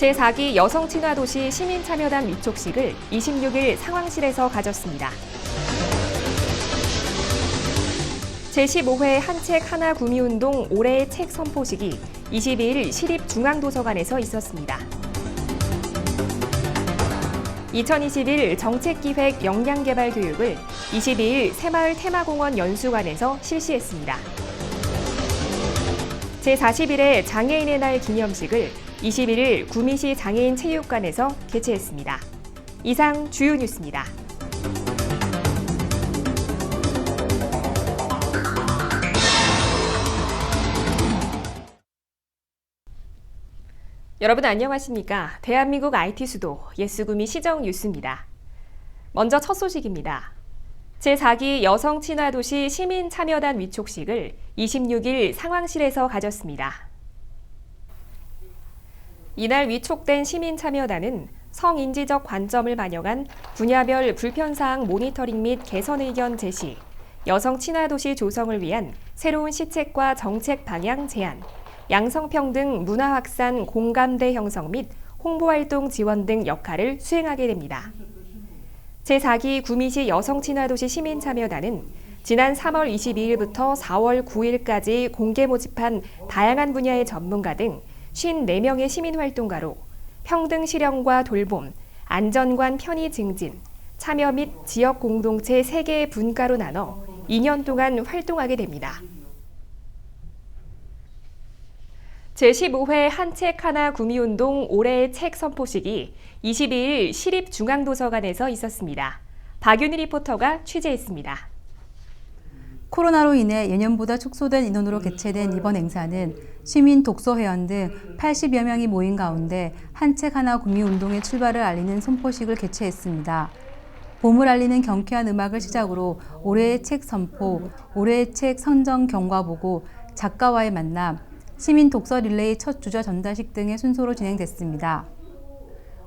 제4기 여성친화도시 시민참여단 위촉식을 26일 상황실에서 가졌습니다. 제15회 한 책 하나 구미운동 올해의 책 선포식이 22일 시립중앙도서관에서 있었습니다. 2021 정책기획 역량개발 교육을 22일 새마을 테마공원 연수관에서 실시했습니다. 제41회 장애인의 날 기념식을 21일 구미시 장애인체육관에서 개최했습니다. 이상 주요 뉴스입니다. 여러분 안녕하십니까? 대한민국 IT 수도 예수구미 시정 뉴스입니다. 먼저 첫 소식입니다. 제4기 여성친화도시 시민참여단 위촉식을 26일 상황실에서 가졌습니다. 이날 위촉된 시민참여단은 성인지적 관점을 반영한 분야별 불편사항 모니터링 및 개선 의견 제시, 여성친화도시 조성을 위한 새로운 시책과 정책 방향 제안, 양성평등 문화 확산 공감대 형성 및 홍보활동 지원 등 역할을 수행하게 됩니다. 제4기 구미시 여성친화도시 시민참여단은 지난 3월 22일부터 4월 9일까지 공개 모집한 다양한 분야의 전문가 등 54명의 시민활동가로 평등 실현과 돌봄, 안전관 편의 증진, 참여 및 지역 공동체 3개의 분과로 나눠 2년 동안 활동하게 됩니다. 제15회 한 책 하나 구미운동 올해의 책 선포식이 22일 시립중앙도서관에서 있었습니다. 박윤희 리포터가 취재했습니다. 코로나로 인해 예년보다 축소된 인원으로 개최된 이번 행사는 시민 독서회원 등 80여 명이 모인 가운데 한 책 하나 구미운동의 출발을 알리는 선포식을 개최했습니다. 봄을 알리는 경쾌한 음악을 시작으로 올해의 책 선포, 올해의 책 선정 경과 보고, 작가와의 만남, 시민 독서 릴레이 첫 주저 전달식 등의 순서로 진행됐습니다.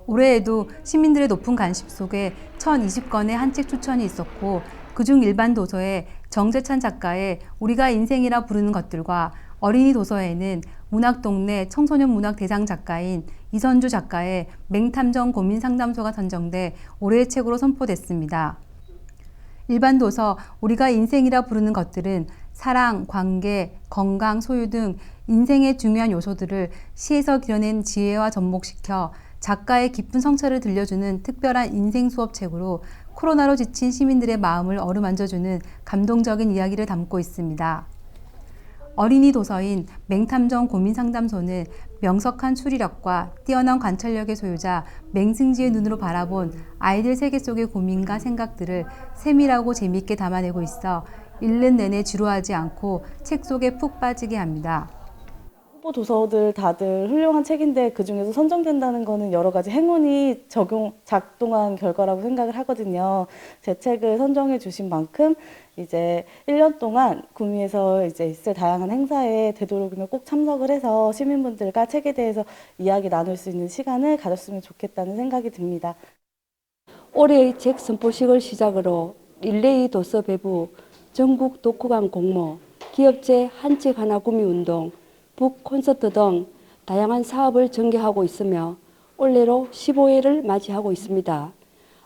올해에도 시민들의 높은 관심 속에 1,020건의 한 책 추천이 있었고, 그중 일반 도서에 정재찬 작가의 우리가 인생이라 부르는 것들과 어린이 도서에는 문학동네 청소년 문학 대상 작가인 이선주 작가의 맹탐정 고민 상담소가 선정돼 올해의 책으로 선포됐습니다. 일반 도서 우리가 인생이라 부르는 것들은 사랑, 관계, 건강, 소유 등 인생의 중요한 요소들을 시에서 그려낸 지혜와 접목시켜 작가의 깊은 성찰을 들려주는 특별한 인생 수업책으로 코로나로 지친 시민들의 마음을 어루만져주는 감동적인 이야기를 담고 있습니다. 어린이 도서인 맹탐정 고민상담소는 명석한 추리력과 뛰어난 관찰력의 소유자 맹승지의 눈으로 바라본 아이들 세계 속의 고민과 생각들을 세밀하고 재미있게 담아내고 있어 읽는 내내 지루하지 않고 책 속에 푹 빠지게 합니다. 후보 도서들 다들 훌륭한 책인데 그중에서 선정된다는 거는 여러 가지 행운이 작동한 결과라고 생각을 하거든요. 제 책을 선정해 주신 만큼 이제 1년 동안 구미에서 이제 있을 다양한 행사에 되도록이면 꼭 참석을 해서 시민분들과 책에 대해서 이야기 나눌 수 있는 시간을 가졌으면 좋겠다는 생각이 듭니다. 올해의 책 선포식을 시작으로 릴레이 도서 배부, 전국 독후감 공모, 기업체 한 책 하나 구미 운동, 북 콘서트 등 다양한 사업을 전개하고 있으며 올해로 15회를 맞이하고 있습니다.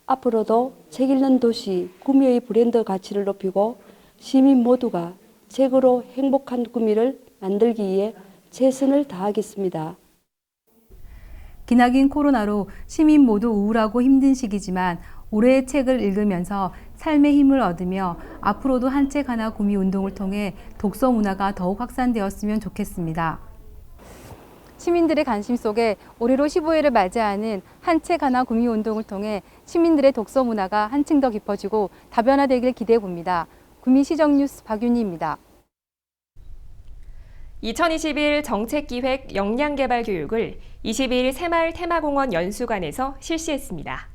앞으로도 책 읽는 도시 구미의 브랜드 가치를 높이고 시민 모두가 책으로 행복한 구미를 만들기 위해 최선을 다하겠습니다. 기나긴 코로나로 시민 모두 우울하고 힘든 시기지만 올해의 책을 읽으면서 삶의 힘을 얻으며 앞으로도 한 책 하나 구미 운동을 통해 독서 문화가 더욱 확산되었으면 좋겠습니다. 시민들의 관심 속에 올해로 15회를 맞이하는 한 책 하나 구미 운동을 통해 시민들의 독서 문화가 한층 더 깊어지고 다변화되길 기대해 봅니다. 구미시정뉴스 박윤희입니다. 2021 정책기획 역량개발 교육을 22일 새마을 테마공원 연수관에서 실시했습니다.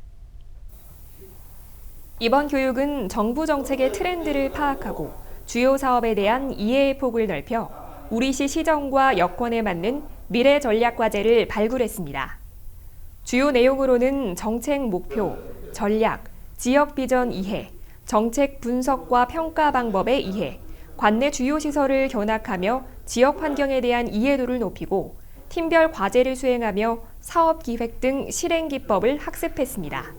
이번 교육은 정부 정책의 트렌드를 파악하고 주요 사업에 대한 이해의 폭을 넓혀 우리시 시정과 여건에 맞는 미래 전략 과제를 발굴했습니다. 주요 내용으로는 정책 목표, 전략, 지역 비전 이해, 정책 분석과 평가 방법의 이해, 관내 주요 시설을 견학하며 지역 환경에 대한 이해도를 높이고 팀별 과제를 수행하며 사업기획 등 실행기법을 학습했습니다.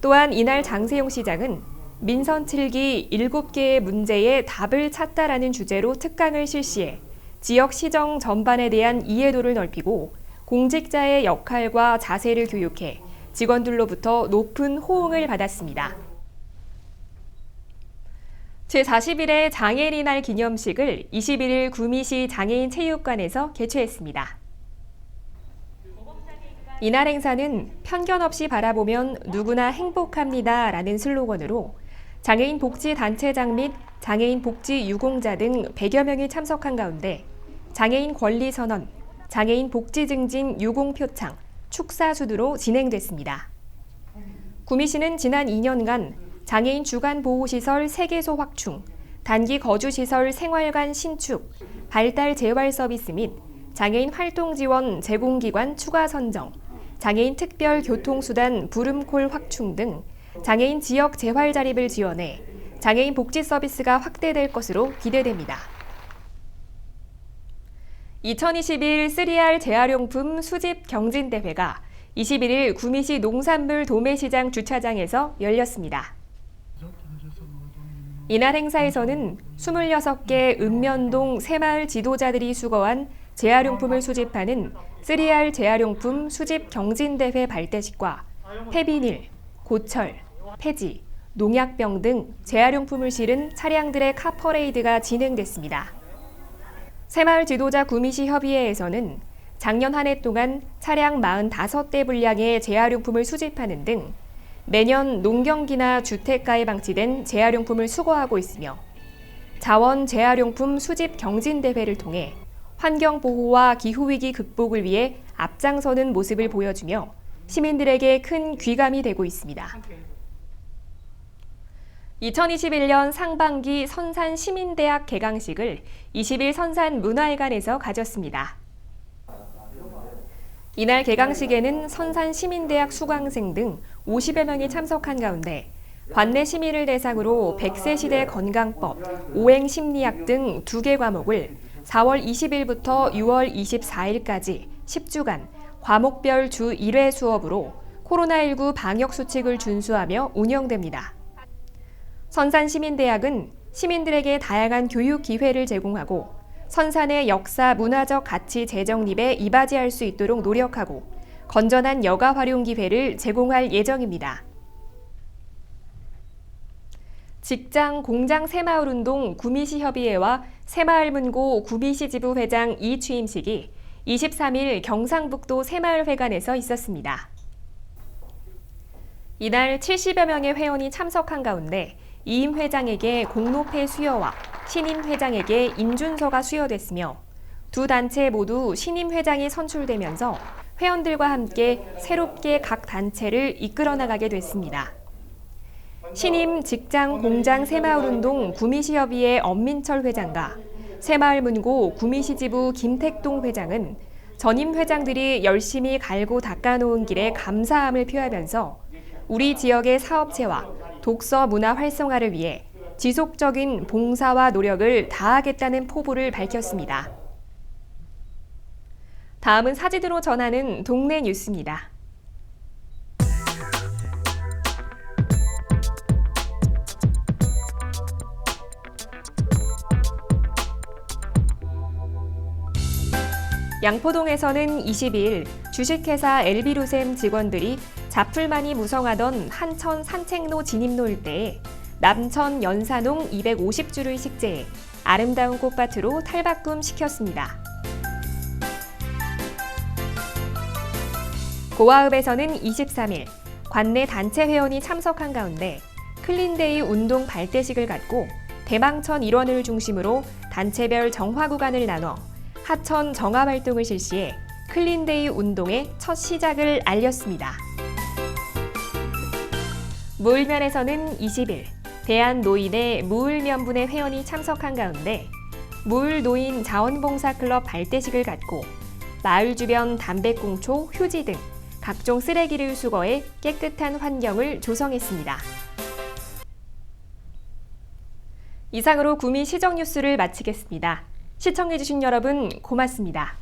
또한 이날 장세용 시장은 민선 7기 7개의 문제의 답을 찾다라는 주제로 특강을 실시해 지역 시정 전반에 대한 이해도를 넓히고 공직자의 역할과 자세를 교육해 직원들로부터 높은 호응을 받았습니다. 제41회 장애인날 기념식을 21일 구미시 장애인체육관에서 개최했습니다. 이날 행사는 편견 없이 바라보면 누구나 행복합니다 라는 슬로건으로 장애인 복지단체장 및 장애인 복지 유공자 등 100여 명이 참석한 가운데 장애인 권리 선언, 장애인 복지 증진 유공 표창, 축사 수두로 진행됐습니다. 구미시는 지난 2년간 장애인 주간 보호시설 3개소 확충, 단기 거주시설 생활관 신축, 발달 재활 서비스 및 장애인 활동 지원 제공기관 추가 선정, 장애인 특별 교통수단 부름콜 확충 등 장애인 지역 재활 자립을 지원해 장애인 복지 서비스가 확대될 것으로 기대됩니다. 2021 3R 재활용품 수집 경진대회가 21일 구미시 농산물 도매시장 주차장에서 열렸습니다. 이날 행사에서는 26개 읍면동 새마을 지도자들이 수거한 재활용품을 수집하는 3R 재활용품 수집 경진대회 발대식과 폐비닐, 고철, 폐지, 농약병 등 재활용품을 실은 차량들의 카퍼레이드가 진행됐습니다. 새마을 지도자 구미시 협의회에서는 작년 한 해 동안 차량 45대 분량의 재활용품을 수집하는 등 매년 농경기나 주택가에 방치된 재활용품을 수거하고 있으며 자원 재활용품 수집 경진대회를 통해 환경보호와 기후위기 극복을 위해 앞장서는 모습을 보여주며 시민들에게 큰 귀감이 되고 있습니다. 2021년 상반기 선산시민대학 개강식을 20일 선산문화회관에서 가졌습니다. 이날 개강식에는 선산시민대학 수강생 등 50여 명이 참석한 가운데 관내 시민을 대상으로 100세 시대 건강법, 오행심리학 등 2개 과목을 4월 20일부터 6월 24일까지 10주간 과목별 주 1회 수업으로 코로나19 방역수칙을 준수하며 운영됩니다. 선산시민대학은 시민들에게 다양한 교육 기회를 제공하고 선산의 역사 문화적 가치 재정립에 이바지할 수 있도록 노력하고 건전한 여가 활용 기회를 제공할 예정입니다. 직장 공장 새마을운동 구미시 협의회와 새마을문고 구미시 지부 회장 이취임식이 23일 경상북도 새마을회관에서 있었습니다. 이날 70여 명의 회원이 참석한 가운데 이임 회장에게 공로패 수여와 신임 회장에게 인준서가 수여됐으며 두 단체 모두 신임 회장이 선출되면서 회원들과 함께 새롭게 각 단체를 이끌어 나가게 됐습니다. 신임 직장 공장 새마을운동 구미시협의회 엄민철 회장과 새마을문고 구미시 지부 김택동 회장은 전임 회장들이 열심히 갈고 닦아놓은 길에 감사함을 표하면서 우리 지역의 사업체와 독서 문화 활성화를 위해 지속적인 봉사와 노력을 다하겠다는 포부를 밝혔습니다. 다음은 사진으로 전하는 동네 뉴스입니다. 양포동에서는 22일 주식회사 엘비루셈 직원들이 자풀만이 무성하던 한천 산책로 진입로 일대에 남천 연산홍 250주를 식재해 아름다운 꽃밭으로 탈바꿈 시켰습니다. 고아읍에서는 23일 관내 단체 회원이 참석한 가운데 클린데이 운동 발대식을 갖고 대망천 일원을 중심으로 단체별 정화 구간을 나눠 하천 정화 활동을 실시해 클린데이 운동의 첫 시작을 알렸습니다. 무을면에서는 20일 대한노인의 무을면분회 회원이 참석한 가운데 무을노인 자원봉사클럽 발대식을 갖고 마을 주변 담배꽁초, 휴지 등 각종 쓰레기를 수거해 깨끗한 환경을 조성했습니다. 이상으로 구미 시정 뉴스를 마치겠습니다. 시청해주신 여러분 고맙습니다.